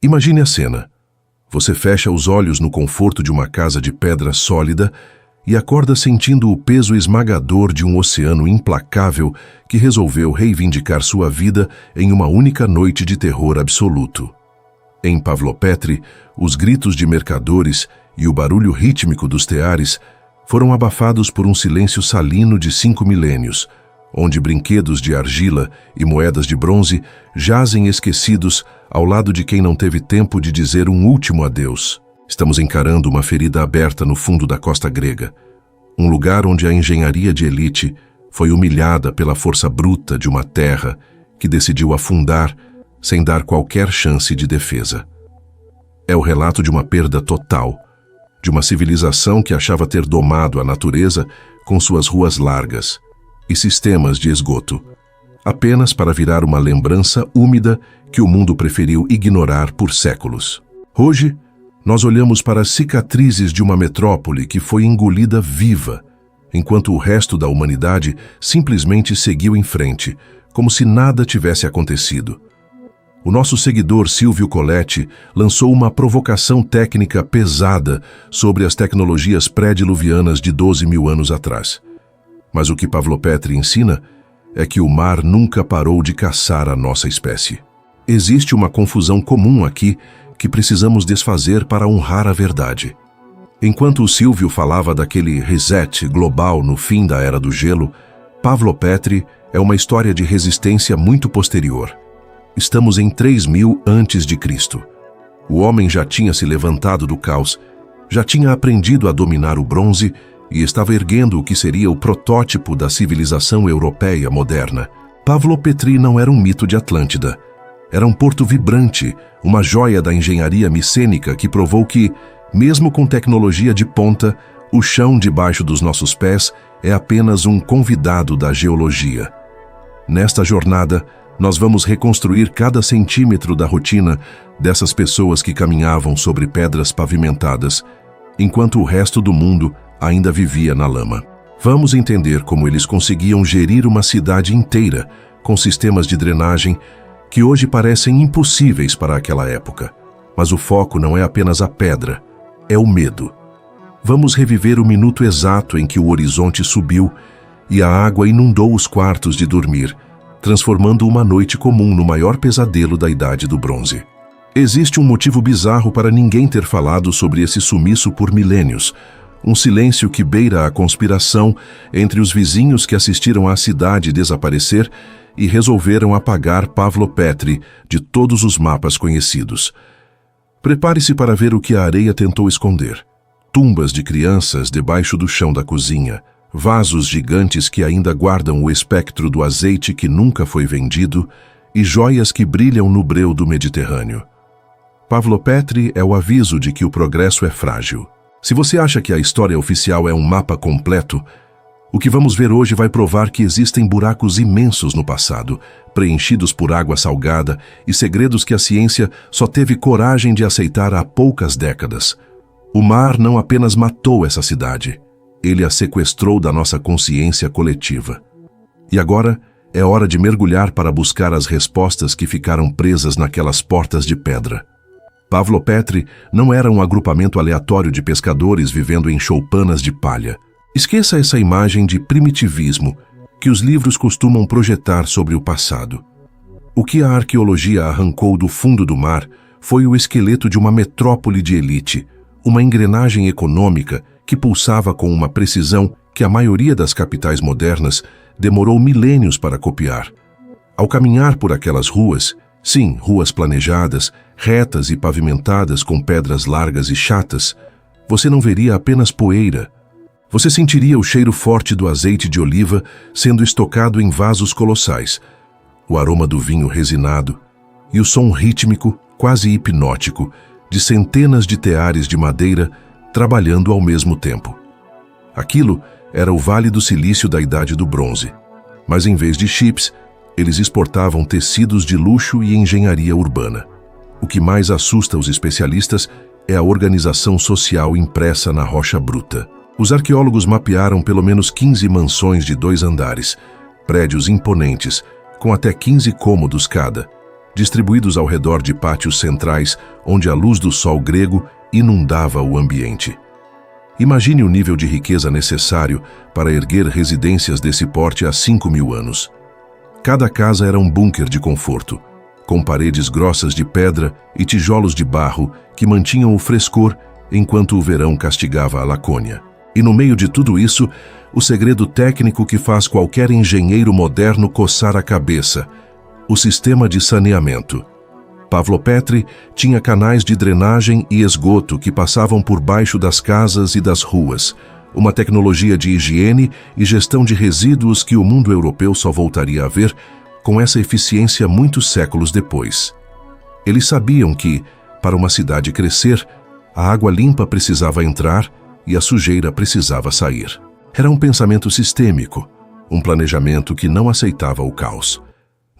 Imagine a cena. Você fecha os olhos no conforto de uma casa de pedra sólida e acorda sentindo o peso esmagador de um oceano implacável que resolveu reivindicar sua vida em uma única noite de terror absoluto. Em Pavlopetri, os gritos de mercadores e o barulho rítmico dos teares foram abafados por um silêncio salino de 5 milênios, onde brinquedos de argila e moedas de bronze jazem esquecidos ao lado de quem não teve tempo de dizer um último adeus. Estamos encarando uma ferida aberta no fundo da costa grega, um lugar onde a engenharia de elite foi humilhada pela força bruta de uma terra que decidiu afundar sem dar qualquer chance de defesa. É o relato de uma perda total, de uma civilização que achava ter domado a natureza com suas ruas largas e sistemas de esgoto, apenas para virar uma lembrança úmida que o mundo preferiu ignorar por séculos. Hoje, nós olhamos para as cicatrizes de uma metrópole que foi engolida viva, enquanto o resto da humanidade simplesmente seguiu em frente, como se nada tivesse acontecido. O nosso seguidor Silvio Coletti lançou uma provocação técnica pesada sobre as tecnologias pré-diluvianas de 12 mil anos atrás. Mas o que Pavlopetri ensina é que o mar nunca parou de caçar a nossa espécie. Existe uma confusão comum aqui que precisamos desfazer para honrar a verdade. Enquanto o Silvio falava daquele reset global no fim da Era do Gelo, Pavlopetri é uma história de resistência muito posterior. Estamos em 3000 a.C. O homem já tinha se levantado do caos, já tinha aprendido a dominar o bronze e estava erguendo o que seria o protótipo da civilização europeia moderna. Pavlopetri não era um mito de Atlântida. Era um porto vibrante, uma joia da engenharia micênica que provou que, mesmo com tecnologia de ponta, o chão debaixo dos nossos pés é apenas um convidado da geologia. Nesta jornada, nós vamos reconstruir cada centímetro da rotina dessas pessoas que caminhavam sobre pedras pavimentadas, enquanto o resto do mundo ainda vivia na lama. Vamos entender como eles conseguiam gerir uma cidade inteira com sistemas de drenagem que hoje parecem impossíveis para aquela época. Mas o foco não é apenas a pedra, é o medo. Vamos reviver o minuto exato em que o horizonte subiu e a água inundou os quartos de dormir, transformando uma noite comum no maior pesadelo da Idade do Bronze. Existe um motivo bizarro para ninguém ter falado sobre esse sumiço por milênios, um silêncio que beira a conspiração entre os vizinhos que assistiram à cidade desaparecer e resolveram apagar Pavlopetri de todos os mapas conhecidos. Prepare-se para ver o que a areia tentou esconder. Tumbas de crianças debaixo do chão da cozinha, vasos gigantes que ainda guardam o espectro do azeite que nunca foi vendido e joias que brilham no breu do Mediterrâneo. Pavlopetri é o aviso de que o progresso é frágil. Se você acha que a história oficial é um mapa completo, o que vamos ver hoje vai provar que existem buracos imensos no passado, preenchidos por água salgada e segredos que a ciência só teve coragem de aceitar há poucas décadas. O mar não apenas matou essa cidade, ele a sequestrou da nossa consciência coletiva. E agora é hora de mergulhar para buscar as respostas que ficaram presas naquelas portas de pedra. Pavlopetri não era um agrupamento aleatório de pescadores vivendo em choupanas de palha. Esqueça essa imagem de primitivismo que os livros costumam projetar sobre o passado. O que a arqueologia arrancou do fundo do mar foi o esqueleto de uma metrópole de elite, uma engrenagem econômica que pulsava com uma precisão que a maioria das capitais modernas demorou milênios para copiar. Ao caminhar por aquelas ruas, sim, ruas planejadas, retas e pavimentadas com pedras largas e chatas, você não veria apenas poeira. Você sentiria o cheiro forte do azeite de oliva sendo estocado em vasos colossais, o aroma do vinho resinado e o som rítmico, quase hipnótico, de centenas de teares de madeira trabalhando ao mesmo tempo. Aquilo era o Vale do Silício da Idade do Bronze, mas em vez de chips, eles exportavam tecidos de luxo e engenharia urbana. O que mais assusta os especialistas é a organização social impressa na rocha bruta. Os arqueólogos mapearam pelo menos 15 mansões de 2 andares, prédios imponentes, com até 15 cômodos cada, distribuídos ao redor de pátios centrais, onde a luz do sol grego inundava o ambiente. Imagine o nível de riqueza necessário para erguer residências desse porte há 5.000 anos. Cada casa era um bunker de conforto, com paredes grossas de pedra e tijolos de barro que mantinham o frescor enquanto o verão castigava a Lacônia. E no meio de tudo isso, o segredo técnico que faz qualquer engenheiro moderno coçar a cabeça: o sistema de saneamento. Pavlopetri tinha canais de drenagem e esgoto que passavam por baixo das casas e das ruas, uma tecnologia de higiene e gestão de resíduos que o mundo europeu só voltaria a ver com essa eficiência muitos séculos depois. Eles sabiam que, para uma cidade crescer, a água limpa precisava entrar e a sujeira precisava sair. Era um pensamento sistêmico, um planejamento que não aceitava o caos.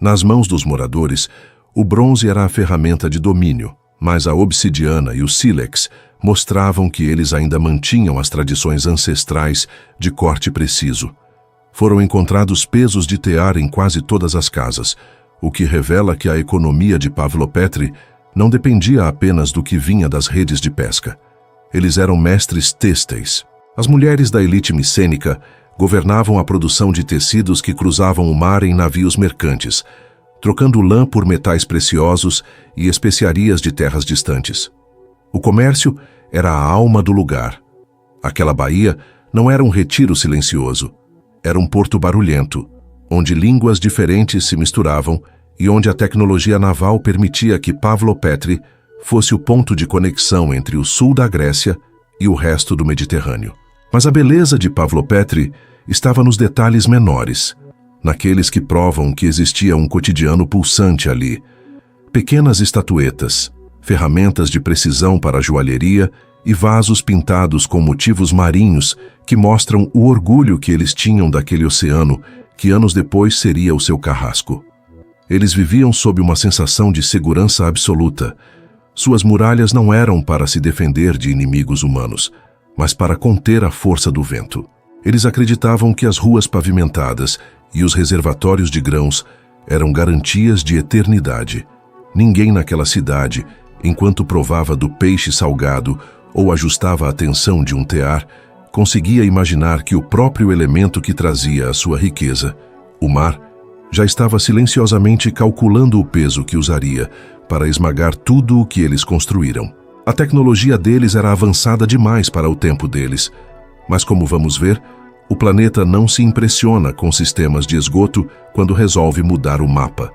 Nas mãos dos moradores, o bronze era a ferramenta de domínio, mas a obsidiana e o sílex mostravam que eles ainda mantinham as tradições ancestrais de corte preciso. Foram encontrados pesos de tear em quase todas as casas, o que revela que a economia de Pavlopetri não dependia apenas do que vinha das redes de pesca. Eles eram mestres têxteis. As mulheres da elite micênica governavam a produção de tecidos que cruzavam o mar em navios mercantes, trocando lã por metais preciosos e especiarias de terras distantes. O comércio era a alma do lugar. Aquela baía não era um retiro silencioso, era um porto barulhento, onde línguas diferentes se misturavam e onde a tecnologia naval permitia que Pavlopetri fosse o ponto de conexão entre o sul da Grécia e o resto do Mediterrâneo. Mas a beleza de Pavlopetri estava nos detalhes menores, naqueles que provam que existia um cotidiano pulsante ali. Pequenas estatuetas, ferramentas de precisão para a joalheria e vasos pintados com motivos marinhos que mostram o orgulho que eles tinham daquele oceano que anos depois seria o seu carrasco. Eles viviam sob uma sensação de segurança absoluta. Suas muralhas não eram para se defender de inimigos humanos, mas para conter a força do vento. Eles acreditavam que as ruas pavimentadas e os reservatórios de grãos eram garantias de eternidade. Ninguém naquela cidade, enquanto provava do peixe salgado ou ajustava a tensão de um tear, conseguia imaginar que o próprio elemento que trazia a sua riqueza, o mar, já estava silenciosamente calculando o peso que usaria para esmagar tudo o que eles construíram. A tecnologia deles era avançada demais para o tempo deles, mas como vamos ver, o planeta não se impressiona com sistemas de esgoto quando resolve mudar o mapa.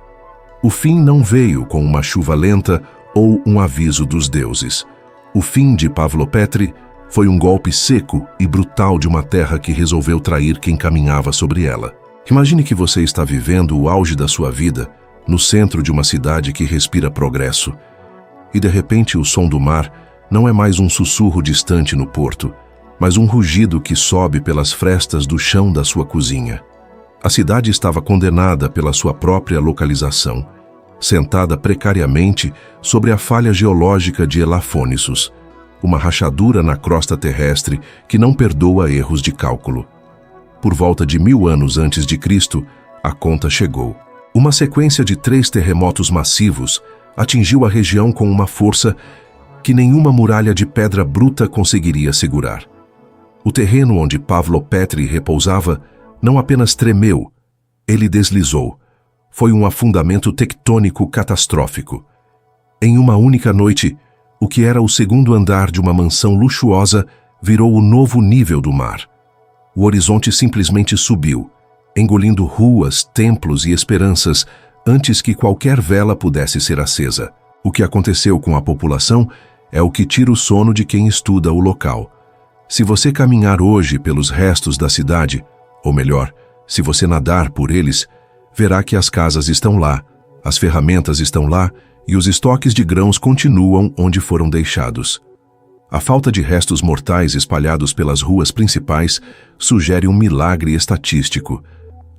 O fim não veio com uma chuva lenta ou um aviso dos deuses. O fim de Pavlopetri foi um golpe seco e brutal de uma terra que resolveu trair quem caminhava sobre ela. Imagine que você está vivendo o auge da sua vida no centro de uma cidade que respira progresso. E de repente o som do mar não é mais um sussurro distante no porto, mas um rugido que sobe pelas frestas do chão da sua cozinha. A cidade estava condenada pela sua própria localização, sentada precariamente sobre a falha geológica de Elafônissos, uma rachadura na crosta terrestre que não perdoa erros de cálculo. Por volta de 1000 anos antes de Cristo, a conta chegou. Uma sequência de 3 terremotos massivos atingiu a região com uma força que nenhuma muralha de pedra bruta conseguiria segurar. O terreno onde Pavlopetri repousava não apenas tremeu, ele deslizou. Foi um afundamento tectônico catastrófico. Em uma única noite, o que era o segundo andar de uma mansão luxuosa virou o novo nível do mar. O horizonte simplesmente subiu, engolindo ruas, templos e esperanças antes que qualquer vela pudesse ser acesa. O que aconteceu com a população é o que tira o sono de quem estuda o local. Se você caminhar hoje pelos restos da cidade, ou melhor, se você nadar por eles, verá que as casas estão lá, as ferramentas estão lá e os estoques de grãos continuam onde foram deixados. A falta de restos mortais espalhados pelas ruas principais sugere um milagre estatístico.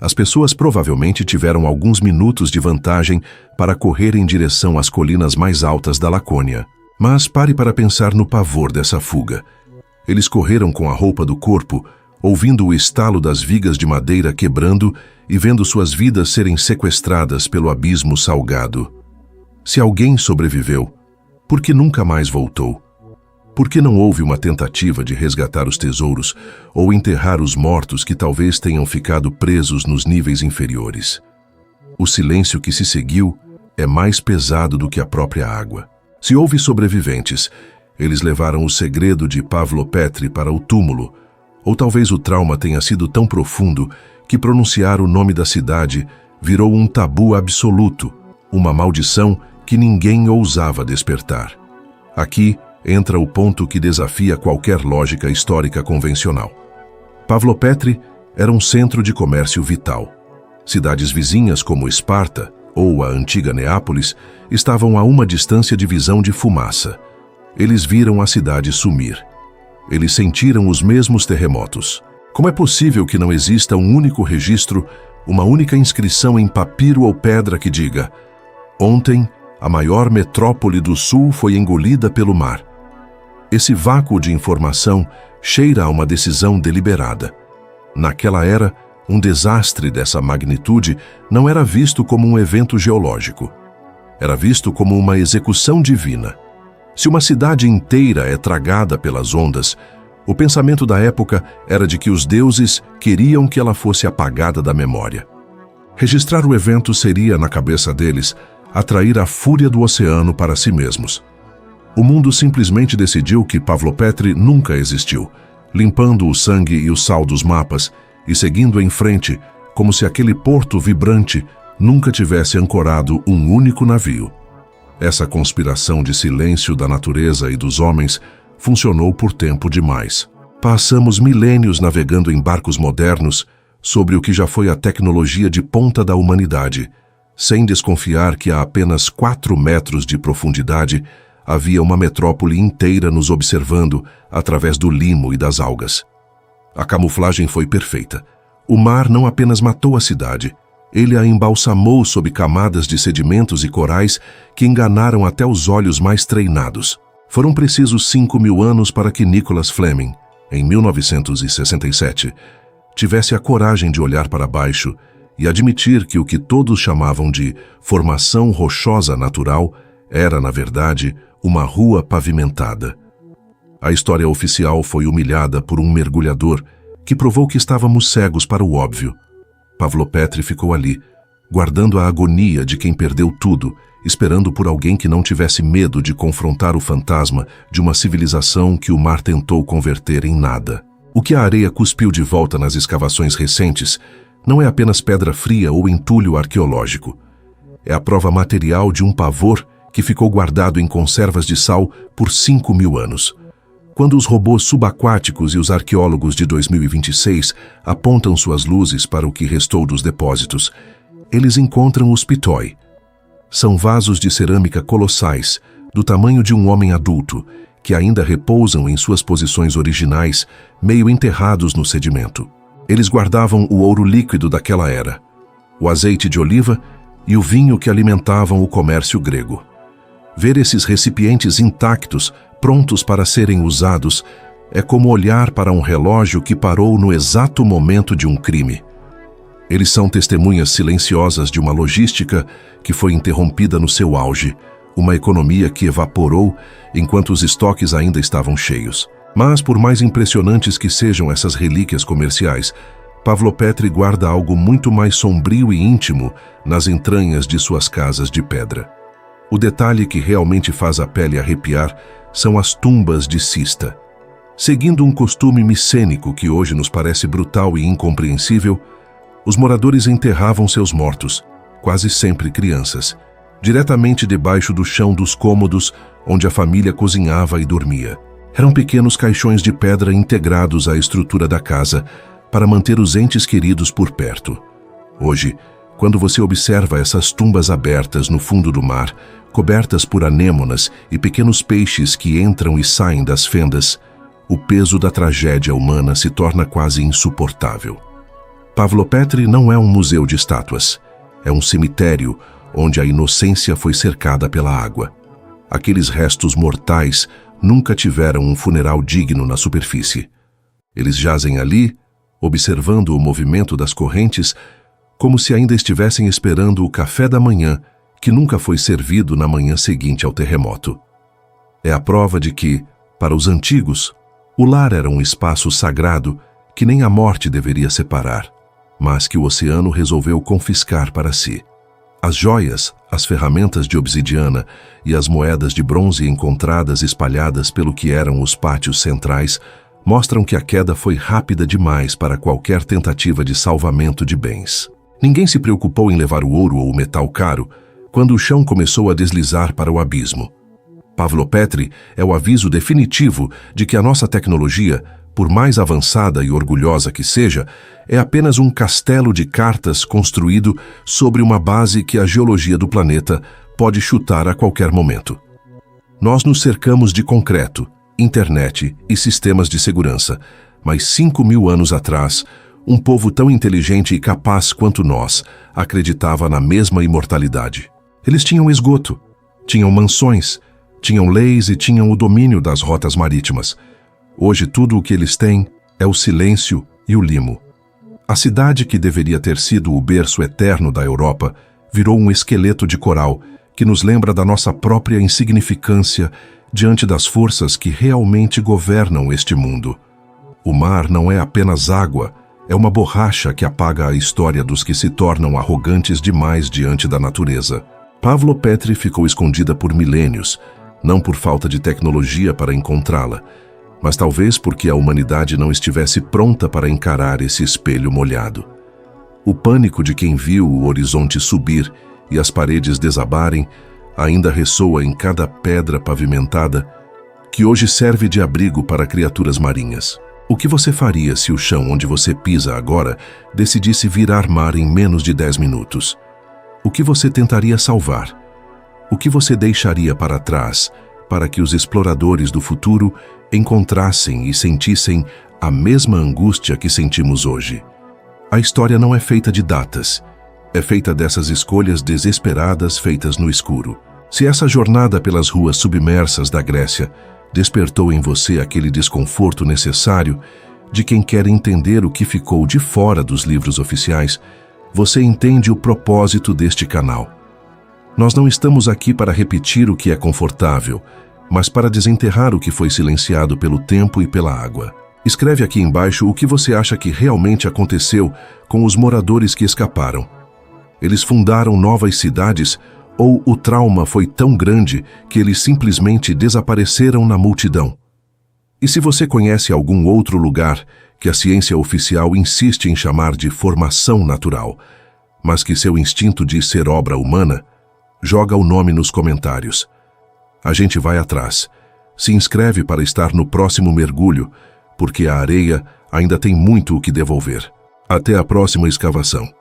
As pessoas provavelmente tiveram alguns minutos de vantagem para correr em direção às colinas mais altas da Lacônia. Mas pare para pensar no pavor dessa fuga. Eles correram com a roupa do corpo, ouvindo o estalo das vigas de madeira quebrando e vendo suas vidas serem sequestradas pelo abismo salgado. Se alguém sobreviveu, por que nunca mais voltou? Por que não houve uma tentativa de resgatar os tesouros ou enterrar os mortos que talvez tenham ficado presos nos níveis inferiores? O silêncio que se seguiu é mais pesado do que a própria água. Se houve sobreviventes, eles levaram o segredo de Pavlo Petri para o túmulo, ou talvez o trauma tenha sido tão profundo que pronunciar o nome da cidade virou um tabu absoluto, uma maldição que ninguém ousava despertar. Aqui entra o ponto que desafia qualquer lógica histórica convencional. Pavlo Petri era um centro de comércio vital. Cidades vizinhas como Esparta ou a antiga Neápolis estavam a uma distância de visão de fumaça. Eles viram a cidade sumir. Eles sentiram os mesmos terremotos. Como é possível que não exista um único registro, uma única inscrição em papiro ou pedra que diga: ontem, a maior metrópole do sul foi engolida pelo mar? Esse vácuo de informação cheira a uma decisão deliberada. Naquela era, um desastre dessa magnitude não era visto como um evento geológico. Era visto como uma execução divina. Se uma cidade inteira é tragada pelas ondas, o pensamento da época era de que os deuses queriam que ela fosse apagada da memória. Registrar o evento seria, na cabeça deles, atrair a fúria do oceano para si mesmos. O mundo simplesmente decidiu que Pavlo Petri nunca existiu, limpando o sangue e o sal dos mapas e seguindo em frente, como se aquele porto vibrante nunca tivesse ancorado um único navio. Essa conspiração de silêncio da natureza e dos homens funcionou por tempo demais. Passamos milênios navegando em barcos modernos sobre o que já foi a tecnologia de ponta da humanidade, sem desconfiar que a apenas 4 metros de profundidade havia uma metrópole inteira nos observando através do limo e das algas. A camuflagem foi perfeita. O mar não apenas matou a cidade, ele a embalsamou sob camadas de sedimentos e corais que enganaram até os olhos mais treinados. Foram precisos 5.000 anos para que Nicholas Fleming, em 1967, tivesse a coragem de olhar para baixo e admitir que o que todos chamavam de formação rochosa natural era, na verdade, uma rua pavimentada. A história oficial foi humilhada por um mergulhador que provou que estávamos cegos para o óbvio. Pavlo Petri ficou ali, guardando a agonia de quem perdeu tudo, esperando por alguém que não tivesse medo de confrontar o fantasma de uma civilização que o mar tentou converter em nada. O que a areia cuspiu de volta nas escavações recentes não é apenas pedra fria ou entulho arqueológico. É a prova material de um pavor que ficou guardado em conservas de sal por 5.000 anos. Quando os robôs subaquáticos e os arqueólogos de 2026 apontam suas luzes para o que restou dos depósitos, eles encontram os pitoi. São vasos de cerâmica colossais, do tamanho de um homem adulto, que ainda repousam em suas posições originais, meio enterrados no sedimento. Eles guardavam o ouro líquido daquela era, o azeite de oliva e o vinho que alimentavam o comércio grego. Ver esses recipientes intactos, prontos para serem usados, é como olhar para um relógio que parou no exato momento de um crime. Eles são testemunhas silenciosas de uma logística que foi interrompida no seu auge, uma economia que evaporou enquanto os estoques ainda estavam cheios. Mas, por mais impressionantes que sejam essas relíquias comerciais, Pavlo Petri guarda algo muito mais sombrio e íntimo nas entranhas de suas casas de pedra. O detalhe que realmente faz a pele arrepiar são as tumbas de cista. Seguindo um costume micênico que hoje nos parece brutal e incompreensível, os moradores enterravam seus mortos, quase sempre crianças, diretamente debaixo do chão dos cômodos onde a família cozinhava e dormia. Eram pequenos caixões de pedra integrados à estrutura da casa para manter os entes queridos por perto. Hoje, quando você observa essas tumbas abertas no fundo do mar, cobertas por anêmonas e pequenos peixes que entram e saem das fendas, o peso da tragédia humana se torna quase insuportável. Pavlo Petri não é um museu de estátuas, é um cemitério onde a inocência foi cercada pela água. Aqueles restos mortais nunca tiveram um funeral digno na superfície. Eles jazem ali, observando o movimento das correntes, como se ainda estivessem esperando o café da manhã que nunca foi servido na manhã seguinte ao terremoto. É a prova de que, para os antigos, o lar era um espaço sagrado que nem a morte deveria separar, mas que o oceano resolveu confiscar para si. As joias, as ferramentas de obsidiana e as moedas de bronze encontradas espalhadas pelo que eram os pátios centrais mostram que a queda foi rápida demais para qualquer tentativa de salvamento de bens. Ninguém se preocupou em levar o ouro ou o metal caro quando o chão começou a deslizar para o abismo. Pavlo Petri é o aviso definitivo de que a nossa tecnologia, por mais avançada e orgulhosa que seja, é apenas um castelo de cartas construído sobre uma base que a geologia do planeta pode chutar a qualquer momento. Nós nos cercamos de concreto, internet e sistemas de segurança, mas 5.000 anos atrás, um povo tão inteligente e capaz quanto nós acreditava na mesma imortalidade. Eles tinham esgoto, tinham mansões, tinham leis e tinham o domínio das rotas marítimas. Hoje tudo o que eles têm é o silêncio e o limo. A cidade que deveria ter sido o berço eterno da Europa virou um esqueleto de coral que nos lembra da nossa própria insignificância diante das forças que realmente governam este mundo. O mar não é apenas água, é uma borracha que apaga a história dos que se tornam arrogantes demais diante da natureza. Pavlo Petri ficou escondida por milênios, não por falta de tecnologia para encontrá-la, mas talvez porque a humanidade não estivesse pronta para encarar esse espelho molhado. O pânico de quem viu o horizonte subir e as paredes desabarem ainda ressoa em cada pedra pavimentada que hoje serve de abrigo para criaturas marinhas. O que você faria se o chão onde você pisa agora decidisse virar mar em menos de 10 minutos? O que você tentaria salvar? O que você deixaria para trás para que os exploradores do futuro encontrassem e sentissem a mesma angústia que sentimos hoje? A história não é feita de datas, é feita dessas escolhas desesperadas feitas no escuro. Se essa jornada pelas ruas submersas da Grécia despertou em você aquele desconforto necessário de quem quer entender o que ficou de fora dos livros oficiais, você entende o propósito deste canal. Nós não estamos aqui para repetir o que é confortável, mas para desenterrar o que foi silenciado pelo tempo e pela água. Escreve aqui embaixo o que você acha que realmente aconteceu com os moradores que escaparam. Eles fundaram novas cidades ou o trauma foi tão grande que eles simplesmente desapareceram na multidão? E se você conhece algum outro lugar que a ciência oficial insiste em chamar de formação natural, mas que seu instinto diz ser obra humana, joga o nome nos comentários. A gente vai atrás. Se inscreve para estar no próximo mergulho, porque a areia ainda tem muito o que devolver. Até a próxima escavação.